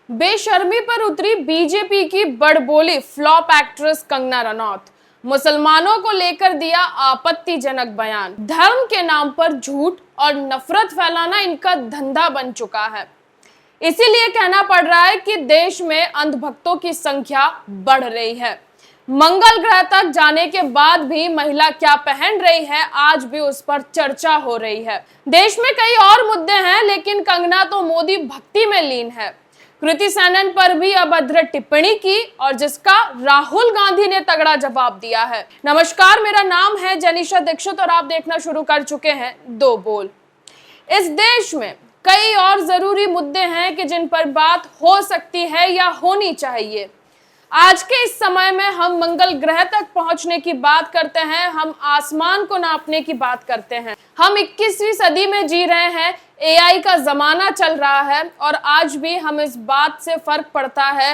बेशर्मी पर उतरी बीजेपी की बड़बोली फ्लॉप एक्ट्रेस कंगना रनौत। मुसलमानों को लेकर दिया आपत्तिजनक बयान। धर्म के नाम पर झूठ और नफरत फैलाना इनका धंधा बन चुका है। इसीलिए कहना पड़ रहा है कि देश में अंधभक्तों की संख्या बढ़ रही है। मंगल ग्रह तक जाने के बाद भी महिला क्या पहन रही है, आज भी उस पर चर्चा हो रही है। देश में कई और मुद्दे हैं, लेकिन कंगना तो मोदी भक्ति में लीन है। कृति सेनन पर भी अभद्र टिप्पणी की और जिसका राहुल गांधी ने तगड़ा जवाब दिया है। नमस्कार, मेरा नाम है जनीशा दीक्षित और आप देखना शुरू कर चुके हैं दो बोल। इस देश में कई और जरूरी मुद्दे हैं कि जिन पर बात हो सकती है या होनी चाहिए। आज के इस समय में हम मंगल ग्रह तक पहुंचने की बात करते हैं, हम आसमान को नापने की बात करते हैं। हम 21वीं सदी में जी रहे हैं, एआई का जमाना चल रहा है और आज भी हम इस बात से फर्क पड़ता है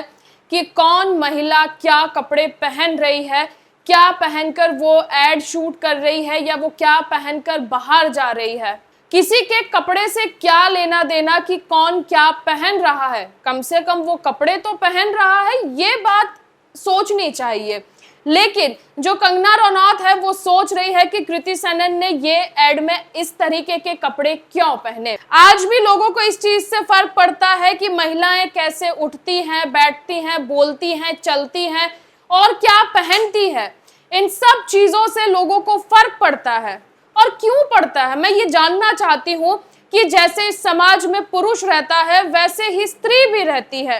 कि कौन महिला क्या कपड़े पहन रही है, क्या पहनकर वो एड शूट कर रही है या वो क्या पहनकर बाहर जा रही है। किसी के कपड़े से क्या लेना देना कि कौन क्या पहन रहा है, कम से कम वो कपड़े तो पहन रहा है, ये बात सोचनी चाहिए। लेकिन जो कंगना रनौत है वो सोच रही है कि कृति सेनन ने ये एड में इस तरीके के कपड़े क्यों पहने। आज भी लोगों को इस चीज से फर्क पड़ता है कि महिलाएं कैसे उठती हैं, बैठती हैं, बोलती हैं, चलती हैं और क्या पहनती है। इन सब चीजों से लोगों को फर्क पड़ता है। और क्यों पड़ता है, मैं ये जानना चाहती हूँ कि जैसे इस समाज में पुरुष रहता है वैसे ही स्त्री भी रहती है।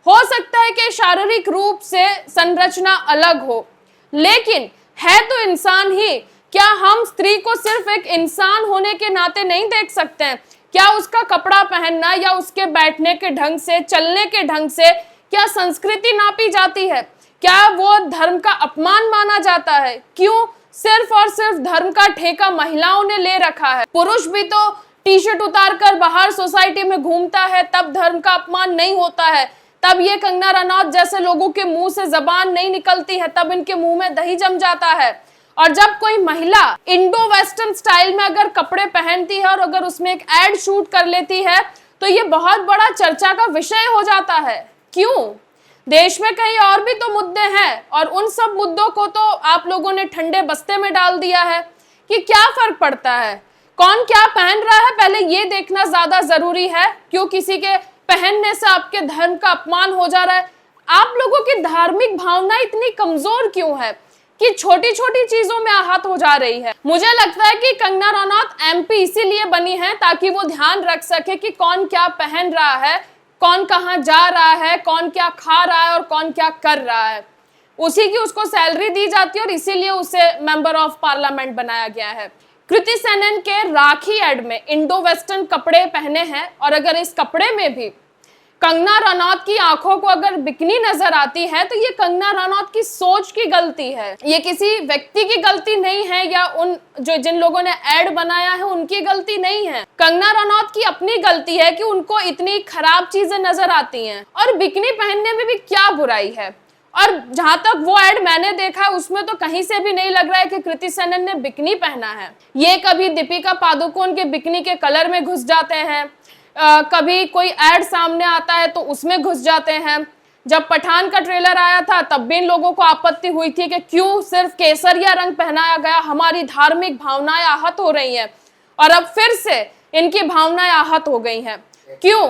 हो सकता है कि शारीरिक रूप से संरचना अलग हो, लेकिन है तो इंसान ही। क्या हम स्त्री को सिर्फ एक इंसान होने के नाते नहीं देख सकते हैं? क्या उसका कपड़ा पहनना या उसके बैठने के ढंग से, चलने के ढंग से क्या संस्कृति नापी जाती है? क्या वो धर्म का अपमान माना जाता है? क्यों सिर्फ और सिर्फ धर्म का ठेका महिलाओं ने ले रखा है? पुरुष भी तो टी शर्ट उतार कर बाहर सोसाइटी में घूमता है, तब धर्म का अपमान नहीं होता है। तब ये कंगना रनौत जैसे लोगों के मुंह से जबान नहीं निकलती है, तब इनके मुंह में दही जम जाता है। और जब कोई महिला इंडो वेस्टर्न स्टाइल में अगर कपड़े पहनती है और अगर उसमें एक एड शूट कर लेती है तो ये बहुत बड़ा चर्चा का विषय हो जाता है। क्यों? देश में कई और भी तो मुद्दे हैं और उन सब मुद्दों को तो आप लोगों ने ठंडे बस्ते में डाल दिया है कि क्या फर्क पड़ता है, कौन क्या पहन रहा है, पहले ये देखना ज्यादा जरूरी है। क्यों किसी के पहनने से आपके धर्म का अपमान हो जा रहा है? आप लोगों की धार्मिक भावना इतनी कमजोर क्यों है कि छोटी छोटी चीजों में आहत हो जा रही है? मुझे लगता है कि कंगना रनौत एमपी इसीलिए बनी है ताकि वो ध्यान रख सके कि कौन क्या पहन रहा है, कौन कहां जा रहा है, कौन क्या खा रहा है और कौन क्या कर रहा है। उसी की उसको सैलरी दी जाती है और इसीलिए उसे मेंबर ऑफ पार्लियामेंट बनाया गया है। कृति सेनन के राखी एड में इंडो वेस्टर्न कपड़े पहने हैं और अगर इस कपड़े में भी कंगना रनौत की आंखों को अगर बिकनी नजर आती है तो ये कंगना रनौत की सोच की गलती है। ये किसी व्यक्ति की गलती नहीं है या उन जिन लोगों ने एड बनाया है उनकी गलती नहीं है। कंगना रनौत की अपनी गलती है कि उनको इतनी खराब चीजें नजर आती हैं और बिकनी पहनने में भी क्या बुराई है। और जहां तक वो एड मैंने देखा उसमें तो कहीं से भी नहीं लग रहा है कि कृति सेनन ने बिकनी पहना है। ये कभी दीपिका पादुकोण के बिकनी के कलर में घुस जाते हैं, कभी कोई एड सामने आता है तो उसमें घुस जाते हैं। जब पठान का ट्रेलर आया था तब भी इन लोगों को आपत्ति हुई थी कि क्यों सिर्फ केसरिया रंग पहनाया गया, हमारी धार्मिक भावनाएं आहत हो रही हैं। और अब फिर से इनकी भावनाएं आहत हो गई हैं। क्यों?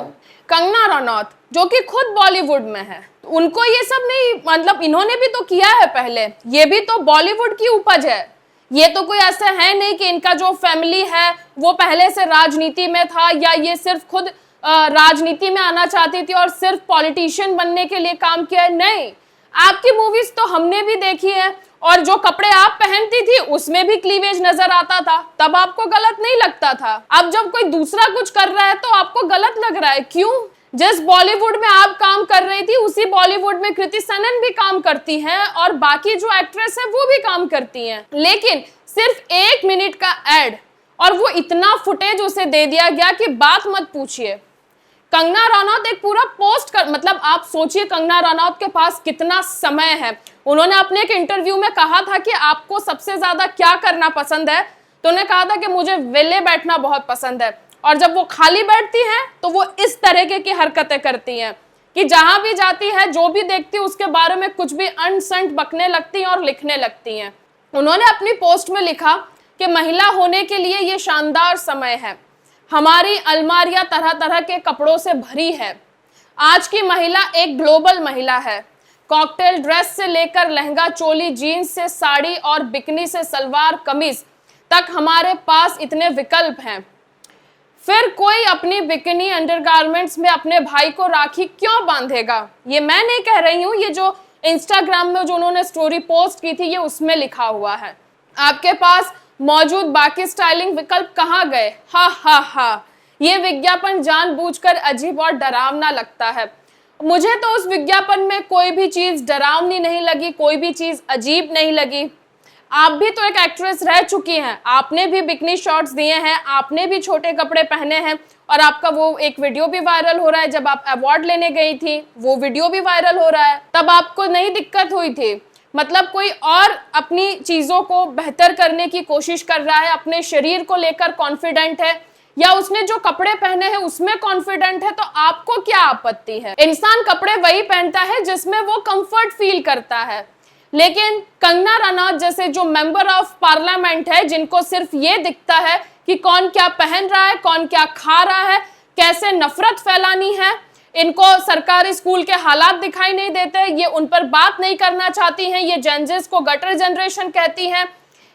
कंगना रनौत जो कि खुद बॉलीवुड में है, उनको ये सब नहीं, मतलब इन्होंने भी तो किया है पहले, ये भी तो बॉलीवुड की उपज है। ये तो कोई ऐसा है नहीं कि इनका जो फैमिली है वो पहले से राजनीति में था या ये सिर्फ खुद राजनीति में आना चाहती थी और सिर्फ पॉलिटिशियन बनने के लिए काम किया है। नहीं, आपकी मूवीज तो हमने भी देखी है और जो कपड़े आप पहनती थी उसमें भी क्लीवेज नजर आता था, तब आपको गलत नहीं लगता था। अब जब कोई दूसरा कुछ कर रहा है तो आपको गलत लग रहा है। क्यों? जिस बॉलीवुड में आप काम कर रही थी उसी बॉलीवुड में कृति सेनन भी काम करती हैं और बाकी जो एक्ट्रेस है वो भी काम करती हैं। लेकिन सिर्फ 1 मिनट का एड और वो इतना फुटेज उसे दे दिया गया कि बात मत पूछिए। कंगना रनौत एक पूरा पोस्ट कर, मतलब आप सोचिए कंगना रनौत के पास कितना समय है। उन्होंने अपने एक इंटरव्यू में कहा था कि आपको सबसे ज्यादा क्या करना पसंद है, तो उन्होंने कहा था कि मुझे वेले बैठना बहुत पसंद है। और जब वो खाली बैठती हैं तो वो इस तरह की हरकतें करती हैं। कि जहां भी जाती है, जो भी देखती है, उसके बारे में कुछ भी अनसंट बकने लगती हैं और लिखने लगती हैं। उन्होंने अपनी पोस्ट में लिखा कि महिला होने के लिए ये शानदार समय है, हमारी अलमारियां तरह तरह के कपड़ों से भरी है। आज की महिला एक ग्लोबल महिला है। कॉकटेल ड्रेस से लेकर लहंगा चोली, जीन्स से साड़ी और बिकनी से सलवार कमीज तक हमारे पास इतने विकल्प हैं। फिर कोई अपनी बिकनी अंडरगारमेंट्स में अपने भाई को राखी क्यों बांधेगा? ये मैं नहीं कह रही हूं, ये जो इंस्टाग्राम में जो उन्होंने स्टोरी पोस्ट की थी, ये उसमें लिखा हुआ है। आपके पास मौजूद बाकी स्टाइलिंग विकल्प कहाँ गए? हा हा हा। ये विज्ञापन जानबूझकर अजीब और डरावना लगता है। मुझे तो उस विज्ञापन में कोई भी चीज डरावनी नहीं लगी, कोई भी चीज अजीब नहीं लगी। आप भी तो एक एक्ट्रेस रह चुकी हैं, आपने भी बिकनी शॉट्स दिए हैं, आपने भी छोटे कपड़े पहने हैं, और आपका वो एक वीडियो भी वायरल हो रहा है। जब आप अवार्ड लेने गई थी, वो वीडियो भी वायरल हो रहा है, तब आपको नहीं दिक्कत हुई थी। मतलब कोई और अपनी चीजों को बेहतर करने की कोशिश कर रहा है, अपने शरीर को लेकर कॉन्फिडेंट है, या उसने जो कपड़े पहने हैं उसमें कॉन्फिडेंट है, तो आपको क्या आपत्ति है? इंसान कपड़े वही पहनता है जिसमें वो कंफर्ट फील करता है। लेकिन कंगना रनौत जैसे जो मेंबर ऑफ पार्लियामेंट है, जिनको सिर्फ ये दिखता है कि कौन क्या पहन रहा है, कौन क्या खा रहा है, कैसे नफरत फैलानी है, इनको सरकारी स्कूल के हालात दिखाई नहीं देते, ये उन पर बात नहीं करना चाहती हैं। ये जेनजिस को गटर जनरेशन कहती हैं,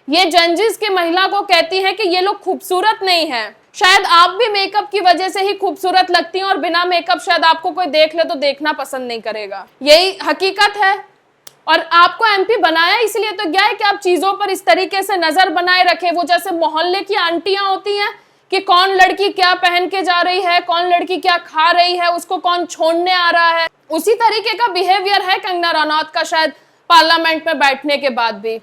ये जेनजिस की महिला को कहती हैं कि ये लोग खूबसूरत नहीं है। शायद आप भी मेकअप की वजह से ही खूबसूरत लगती हैं, और बिना मेकअप शायद आपको कोई देख ले तो देखना पसंद नहीं करेगा। यही हकीकत है। और आपको एमपी बनाया इसलिए तो गया है कि आप चीजों पर इस तरीके से नजर बनाए रखे। वो जैसे मोहल्ले की आंटियां होती हैं कि कौन लड़की क्या पहन के जा रही है, कौन लड़की क्या खा रही है, उसको कौन छोड़ने आ रहा है, उसी तरीके का बिहेवियर है कंगना रनौत का शायद पार्लियामेंट में बैठने के बाद भी।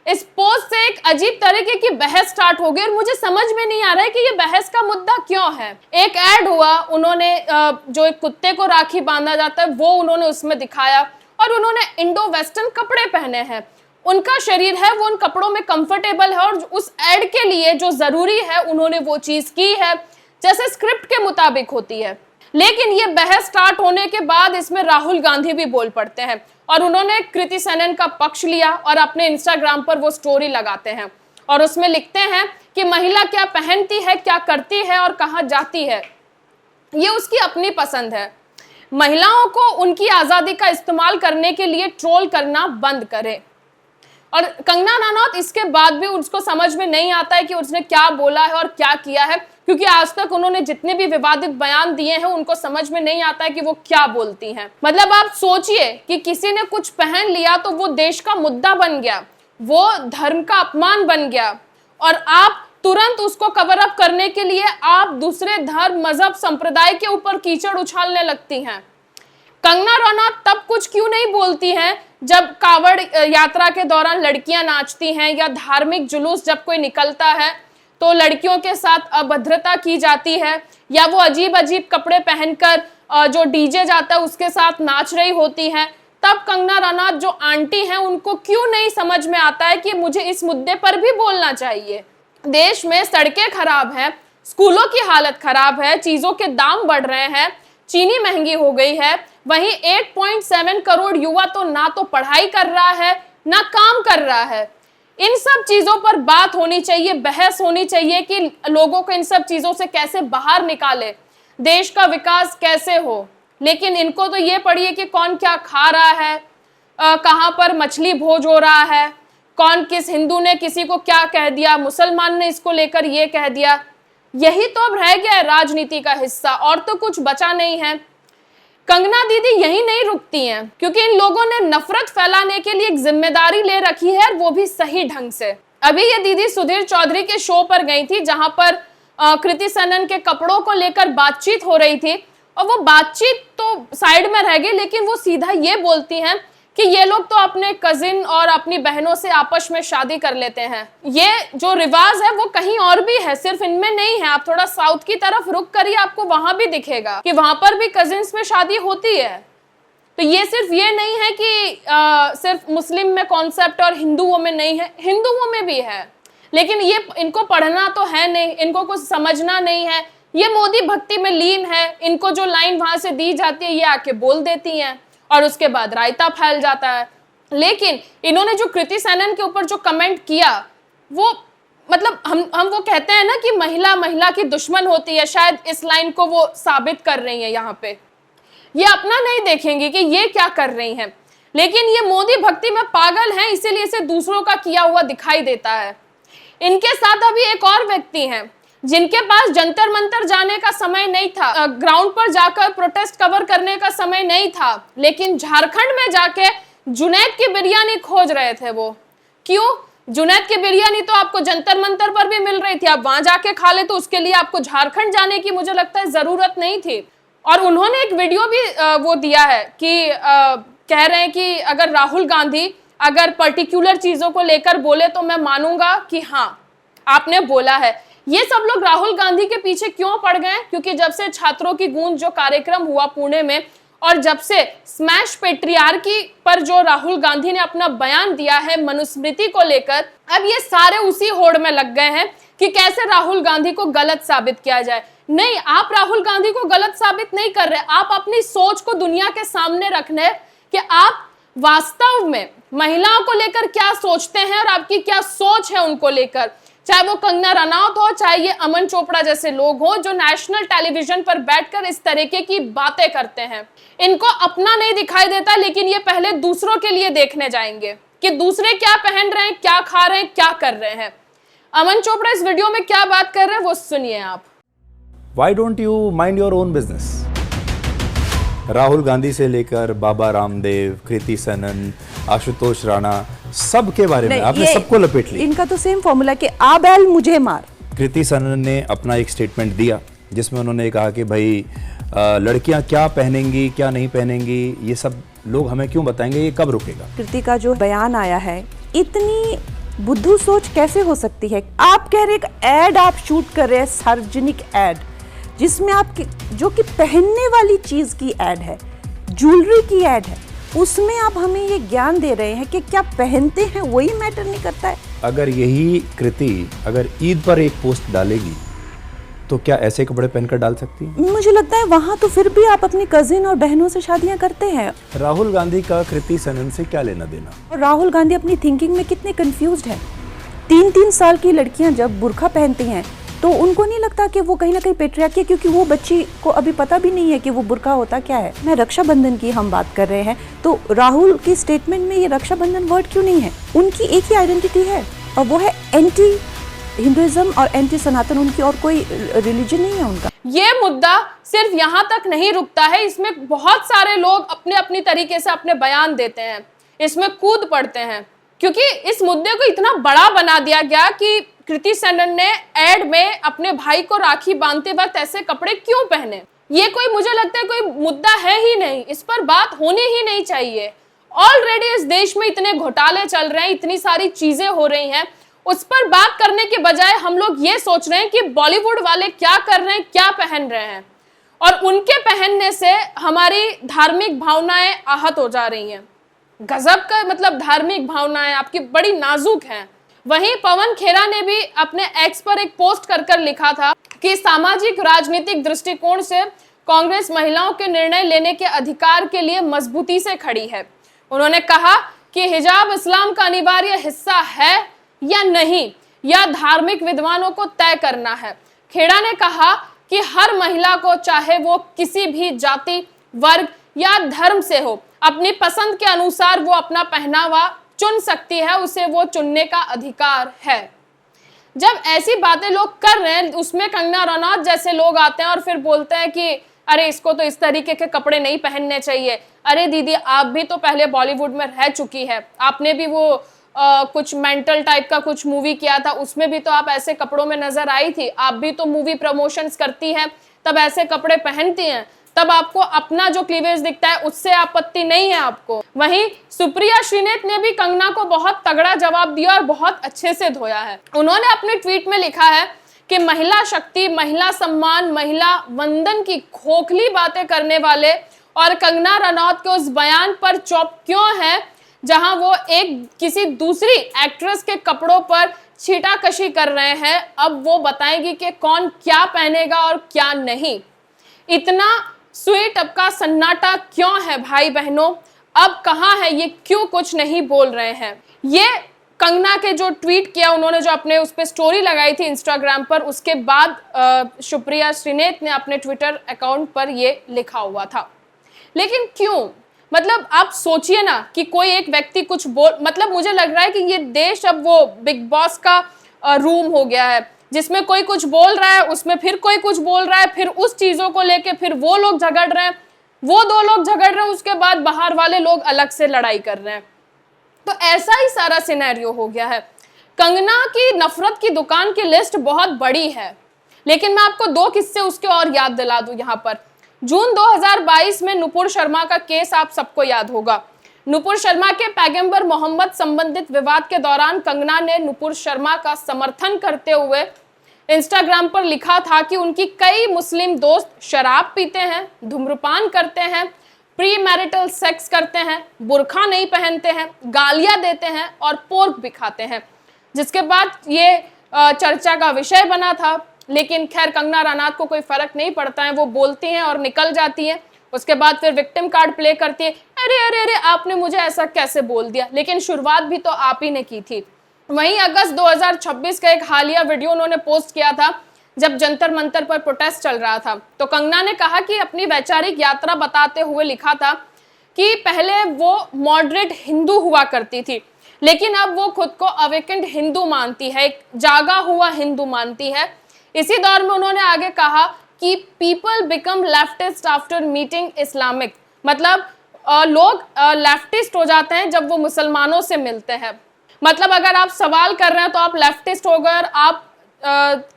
इस पोस्ट से एक अजीब तरीके की बहस स्टार्ट हो गई, और मुझे समझ में नहीं आ रहा है कि ये बहस का मुद्दा क्यों है। एक ऐड हुआ, उन्होंने जो एक कुत्ते को राखी बांधा जाता है वो उन्होंने उसमें दिखाया, और उन्होंने इंडो वेस्टर्न कपड़े पहने हैं। उनका शरीर है, वो उन कपड़ों में कंफर्टेबल है, और उस ऐड के लिए जो जरूरी है उन्होंने वो चीज की है जैसे स्क्रिप्ट के मुताबिक होती है। लेकिन ये बहस स्टार्ट होने के बाद इसमें राहुल गांधी भी बोल पड़ते हैं, और उन्होंने कृति सेनन का पक्ष लिया और अपने इंस्टाग्राम पर वो स्टोरी लगाते हैं, और उसमें लिखते हैं कि महिला क्या पहनती है, क्या करती है और कहाँ जाती है, ये उसकी अपनी पसंद है। महिलाओं को उनकी आजादी का इस्तेमाल करने के लिए ट्रोल करना बंद करें। और कंगना रनौत इसके बाद भी उसको समझ में नहीं आता है कि उसने क्या बोला है और क्या किया है, क्योंकि आज तक उन्होंने जितने भी विवादित बयान दिए हैं उनको समझ में नहीं आता है कि वो क्या बोलती हैं। मतलब आप सोचिए कि किसी ने कुछ पहन लिया तो वो देश का मुद्दा बन गया, वो धर्म का अपमान बन गया, और आप तुरंत उसको कवर अप करने के लिए आप दूसरे धर्म, मजहब, संप्रदाय के ऊपर कीचड़ उछालने लगती हैं। कंगना रनौत तब कुछ क्यों नहीं बोलती हैं जब कावड़ यात्रा के दौरान लड़कियां नाचती हैं, या धार्मिक जुलूस जब कोई निकलता है तो लड़कियों के साथ अभद्रता की जाती है, या वो अजीब अजीब कपड़े पहनकर जो डीजे जाता है उसके साथ नाच रही होती हैं। तब कंगना रनौत जो आंटी हैं उनको क्यों नहीं समझ में आता है कि मुझे इस मुद्दे पर भी बोलना चाहिए। देश में सड़कें खराब हैं, स्कूलों की हालत खराब है, चीजों के दाम बढ़ रहे हैं, चीनी महंगी हो गई है, वहीं 8.7 करोड़ युवा तो ना तो पढ़ाई कर रहा है ना काम कर रहा है। इन सब चीजों पर बात होनी चाहिए, बहस होनी चाहिए कि लोगों को इन सब चीजों से कैसे बाहर निकाले, देश का विकास कैसे हो। लेकिन इनको तो ये पढ़िए कि कौन क्या खा रहा है, कहाँ पर मछली भोज हो रहा है, कौन किस हिंदू ने किसी को क्या कह दिया, मुसलमान ने इसको लेकर ये कह दिया। यही तो अब रह गया है राजनीति का हिस्सा, और तो कुछ बचा नहीं है। कंगना दीदी यही नहीं रुकती हैं, क्योंकि इन लोगों ने नफरत फैलाने के लिए एक जिम्मेदारी ले रखी है, वो भी सही ढंग से। अभी ये दीदी सुधीर चौधरी के शो पर गई थी, जहां पर कृति सेनन के कपड़ों को लेकर बातचीत हो रही थी, और वो बातचीत तो साइड में रह गई, लेकिन वो सीधा ये बोलती हैं कि ये लोग तो अपने कजिन और अपनी बहनों से आपस में शादी कर लेते हैं। ये जो रिवाज है वो कहीं और भी है, सिर्फ इनमें नहीं है। आप थोड़ा साउथ की तरफ रुक करिए, आपको वहां भी दिखेगा कि वहां पर भी कजिन्स में शादी होती है। तो ये सिर्फ ये नहीं है कि सिर्फ मुस्लिम में कॉन्सेप्ट और हिंदुओं में नहीं है, हिंदुओं में भी है। लेकिन ये इनको पढ़ना तो है नहीं, इनको कुछ समझना नहीं है, ये मोदी भक्ति में लीन है, इनको जो लाइन वहां से दी जाती है ये आके बोल देती हैं और उसके बाद रायता फैल जाता है। लेकिन इन्होंने जो कृति सेनन के ऊपर जो कमेंट किया, वो मतलब हम वो कहते हैं ना कि महिला महिला की दुश्मन होती है, शायद इस लाइन को वो साबित कर रही है। यहाँ पे ये अपना नहीं देखेंगे कि ये क्या कर रही हैं, लेकिन ये मोदी भक्ति में पागल हैं, इसीलिए इसे दूसरों का किया हुआ दिखाई देता है। इनके साथ अभी एक और व्यक्ति हैं जिनके पास जंतर मंतर जाने का समय नहीं था, ग्राउंड पर जाकर प्रोटेस्ट कवर करने का समय नहीं था, लेकिन झारखंड में जाके जुनैद की बिरयानी खोज रहे थे। वो क्यों? जुनैद की बिरयानी तो आपको जंतर मंतर पर भी मिल रही थी, आप वहां जाके खा ले, तो उसके लिए आपको झारखंड जाने की मुझे लगता है जरूरत नहीं थी। और उन्होंने एक वीडियो भी वो दिया है कि कह रहे हैं कि अगर राहुल गांधी अगर पर्टिकुलर चीजों को लेकर बोले तो मैं मानूंगा कि हाँ आपने बोला है। ये सब लोग राहुल गांधी के पीछे क्यों पड़ गए? क्योंकि जब से छात्रों की गूंज जो कार्यक्रम हुआ पुणे में, और जब से स्मैश पेट्रियार्की पर जो राहुल गांधी ने अपना बयान दिया है मनुस्मृति को लेकर, अब ये सारे उसी होड़ में लग गए हैं कि कैसे राहुल गांधी को गलत साबित किया जाए। नहीं, आप राहुल गांधी को गलत साबित नहीं कर रहे, आप अपनी सोच को दुनिया के सामने रखने कि आप वास्तव में महिलाओं को लेकर क्या सोचते हैं और आपकी क्या सोच है उनको लेकर। चाहे वो कंगना रनौत हो, चाहे ये अमन चोपड़ा जैसे लोग हो जो नेशनल टेलीविजन पर बैठकर इस तरीके की बातें करते हैं। इनको अपना नहीं दिखाई देता, लेकिन ये पहले दूसरों के लिए देखने जाएंगे कि दूसरे क्या पहन रहे हैं, क्या खा रहे हैं, क्या कर रहे हैं। अमन चोपड़ा इस वीडियो में क्या बात कर रहे हैं वो सुनिए आप। Why don't you mind your own business? Rahul Gandhi से लेकर बाबा रामदेव, कृति सेनन, आशुतोष राणा, सब के बारे में आपने सबको लपेट लिया। इनका तो सेम फॉर्मूला कि आ बैल मुझे मार। कृति सेनन ने अपना एक स्टेटमेंट दिया जिसमें उन्होंने कहा कि भाई लड़कियां क्या पहनेंगी क्या नहीं पहनेंगी ये सब लोग हमें क्यों बताएंगे, ये कब रुकेगा। कृति का जो बयान आया है, इतनी बुद्धू सोच कैसे हो सकती है? आप कह रहे एक एड आप शूट कर रहे हैं, सार्वजनिक एड, जिसमें आप जो कि पहनने वाली चीज की एड है, ज्वेलरी की एड है, उसमें आप हमें ये ज्ञान दे रहे हैं कि क्या पहनते हैं वही मैटर नहीं करता है। अगर यही कृति अगर ईद पर एक पोस्ट डालेगी तो क्या ऐसे कपड़े पहनकर डाल सकती है? मुझे लगता है वहां तो फिर भी आप अपनी कजिन और बहनों से शादियां करते हैं। राहुल गांधी का कृति सेनन से क्या लेना देना? और राहुल गांधी अपनी थिंकिंग में कितने कंफ्यूज्ड है। 3-3 साल की लड़कियां जब बुर्का पहनती हैं तो उनको नहीं लगता कि वो कहीं ना कहीं पेट्रियार्की है, क्योंकि वो बच्ची को अभी पता भी नहीं है कि वो बुर्का होता क्या है। मैं रक्षाबंधन की हम बात कर रहे हैं, तो राहुल की स्टेटमेंट में ये रक्षाबंधन वर्ड क्यों नहीं है? उनकी एक ही आइडेंटिटी है और वो है एंटी हिंदुइज्म और एंटी सनातन, उनकी और कोई रिलीजन नहीं है उनका। ये मुद्दा सिर्फ यहाँ तक नहीं रुकता है, इसमें बहुत सारे लोग अपने अपनी तरीके से अपने बयान देते हैं, इसमें कूद पड़ते हैं, क्योंकि इस मुद्दे को इतना बड़ा बना दिया गया कि कृति सेनन ने एड में अपने भाई को राखी बांधते वक्त ऐसे कपड़े क्यों पहने। ये कोई, मुझे लगता है कोई मुद्दा है ही नहीं, इस पर बात होनी ही नहीं चाहिए। ऑलरेडी इस देश में इतने घोटाले चल रहे हैं, इतनी सारी चीजें हो रही हैं, उस पर बात करने के बजाय हम लोग ये सोच रहे हैं कि बॉलीवुड वाले क्या कर रहे हैं, क्या पहन रहे हैं, और उनके पहनने से हमारी धार्मिक भावनाएं आहत हो जा रही हैं। गजब का, मतलब धार्मिक भावनाएं आपकी बड़ी नाजुक हैं। वहीं पवन खेरा ने भी अपने एक्स पर एक पोस्ट कर लिखा था कि सामाजिक राजनीतिक दृष्टिकोण से कांग्रेस महिलाओं के निर्णय लेने के अधिकार के लिए मजबूती से खड़ी है। उन्होंने कहा कि हिजाब इस्लाम का अनिवार्य हिस्सा है या नहीं, यह धार्मिक विद्वानों को तय करना है। खेड़ा ने कहा कि हर महिला को, चाहे वो किसी भी जाति, वर्ग या धर्म से हो, अपनी पसंद के अनुसार वो अपना पहनावा चुन सकती है, उसे वो चुनने का अधिकार है। जब ऐसी बातें लोग कर रहे हैं, उसमें कंगना रनौत जैसे लोग आते हैं और फिर बोलते हैं कि अरे इसको तो इस तरीके के कपड़े नहीं पहनने चाहिए। अरे दीदी, आप भी तो पहले बॉलीवुड में रह चुकी है, आपने भी वो कुछ मेंटल टाइप का कुछ मूवी किया था, उसमें भी तो आप ऐसे कपड़ों में नजर आई थी। आप भी तो मूवी प्रमोशंस करती हैं, तब ऐसे कपड़े पहनती हैं, तब आपको अपना जो क्लीवेज दिखता है उससे आपत्ति नहीं है आपको। वहीं सुप्रिया श्रीनेत ने भी कंगना को बहुत तगड़ा जवाब दिया और बहुत अच्छे से धोया है। उन्होंने अपने ट्वीट में लिखा है कि महिला शक्ति, महिला सम्मान, महिला वंदन की खोखली बातें करने वाले और कंगना रनौत के उस बयान पर चुप क्यों है जहां वो एक किसी दूसरी एक्ट्रेस के कपड़ों पर छीटाकशी कर रहे हैं। अब वो बताएंगी कि कौन क्या पहनेगा और क्या नहीं। इतना स्वीट अब का सन्नाटा क्यों है भाई बहनों? अब कहाँ है ये, क्यों कुछ नहीं बोल रहे हैं? ये कंगना के जो ट्वीट किया उन्होंने, जो अपने उस पर स्टोरी लगाई थी इंस्टाग्राम पर, उसके बाद सुप्रिया श्रीनेत ने अपने ट्विटर अकाउंट पर ये लिखा हुआ था। लेकिन क्यों? मतलब आप सोचिए ना कि कोई एक व्यक्ति कुछ बोल, मतलब मुझे लग रहा है कि ये देश अब वो बिग बॉस का रूम हो गया है, जिसमें कोई कुछ बोल रहा है, उसमें फिर कोई कुछ बोल रहा है, फिर उस चीजों को लेके फिर वो लोग झगड़ रहे हैं, वो दो लोग झगड़ रहे हैं, उसके बाद बाहर वाले लोग अलग से लड़ाई कर रहे हैं। तो ऐसा ही सारा सिनेरियो हो गया है। कंगना की नफरत की दुकान की लिस्ट बहुत बड़ी है, लेकिन मैं आपको दो किस्से उसके और याद दिला दूं यहाँ पर। जून 2022 में नुपुर शर्मा का केस आप सबको याद होगा। नुपुर शर्मा के पैगंबर मोहम्मद संबंधित विवाद के दौरान कंगना ने नुपुर शर्मा का समर्थन करते हुए इंस्टाग्राम पर लिखा था कि उनकी कई मुस्लिम दोस्त शराब पीते हैं, धूम्रपान करते हैं, प्री मैरिटल सेक्स करते हैं, बुर्खा नहीं पहनते हैं, गालियां देते हैं और पोर्क भी खाते हैं, जिसके बाद ये चर्चा का विषय बना था। लेकिन खैर कंगना रनौत को कोई फर्क नहीं पड़ता है, वो बोलती हैं और निकल जाती है। उसके बाद फिर विक्टिम कार्ड प्ले करती है, अरे अरे अरे आपने मुझे ऐसा कैसे बोल दिया, लेकिन शुरुआत भी तो आप ही ने की थी। वहीं अगस्त 2026 का एक हालिया वीडियो उन्होंने पोस्ट किया था, जब जंतर मंतर पर प्रोटेस्ट चल रहा था। तो कंगना ने कहा कि अपनी वैचारिक यात्रा बताते हुए लिखा था कि पहले वो मॉडरेट हिंदू हुआ करती थी, लेकिन अब वो खुद को अवेकेंड हिंदू मानती है, एक जागा हुआ हिंदू मानती है। इसी दौर में उन्होंने आगे कहा कि people become leftist after meeting Islamic, मतलब लोग लेफ्टिस्ट हो जाते हैं जब वो मुसलमानों से मिलते हैं। मतलब अगर आप सवाल कर रहे हैं तो आप लेफ्टिस्ट हो गए और आप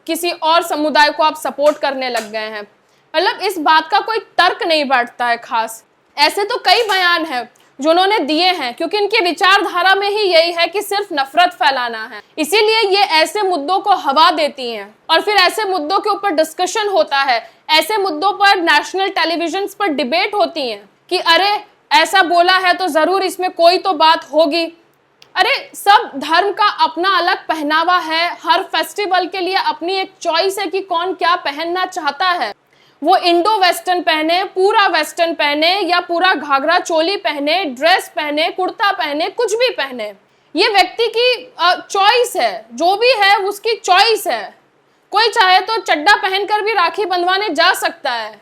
किसी और समुदाय को आप सपोर्ट करने लग गए हैं। मतलब इस बात का कोई तर्क नहीं बैठता है खास। ऐसे तो कई बयान हैं जो उन्होंने दिए हैं, क्योंकि इनकी विचारधारा में ही यही है कि सिर्फ नफरत फैलाना है। इसीलिए ये ऐसे मुद्दों को हवा देती हैं और फिर ऐसे मुद्दों के ऊपर डिस्कशन होता है, ऐसे मुद्दों पर नेशनल टेलीविजन पर डिबेट होती हैं कि अरे ऐसा बोला है तो जरूर इसमें कोई तो बात होगी। अरे सब धर्म का अपना अलग पहनावा है, हर फेस्टिवल के लिए अपनी एक चॉइस है कि कौन क्या पहनना चाहता है। वो इंडो वेस्टर्न पहने, पूरा वेस्टर्न पहने, या पूरा घाघरा चोली पहने, ड्रेस पहने, कुर्ता पहने, कुछ भी पहने, ये व्यक्ति की चॉइस है, जो भी है उसकी चॉइस है। कोई चाहे तो चड्डा पहनकर भी राखी बंधवाने जा सकता है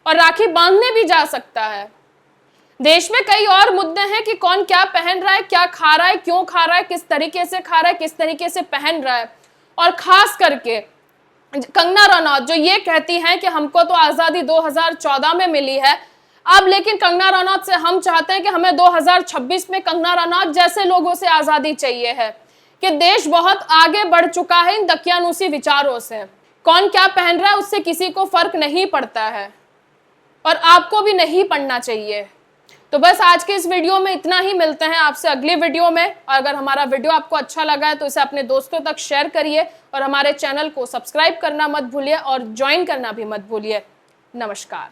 और राखी बांधने भी जा सकता है। देश में कई और मुद्दे हैं कि कौन क्या पहन रहा है, क्या खा रहा है, क्यों खा रहा है, किस तरीके से खा रहा है, किस तरीके से पहन रहा है। और खास करके कंगना रनौत जो ये कहती हैं कि हमको तो आज़ादी 2014 में मिली है, अब लेकिन कंगना रनौत से हम चाहते हैं कि हमें 2026 में कंगना रनौत जैसे लोगों से आज़ादी चाहिए है, कि देश बहुत आगे बढ़ चुका है इन दकियानूसी विचारों से। कौन क्या पहन रहा है उससे किसी को फर्क नहीं पड़ता है और आपको भी नहीं पड़ना चाहिए। तो बस आज के इस वीडियो में इतना ही, मिलते हैं आपसे अगली वीडियो में। और अगर हमारा वीडियो आपको अच्छा लगा है तो इसे अपने दोस्तों तक शेयर करिए और हमारे चैनल को सब्सक्राइब करना मत भूलिए और ज्वाइन करना भी मत भूलिए। नमस्कार।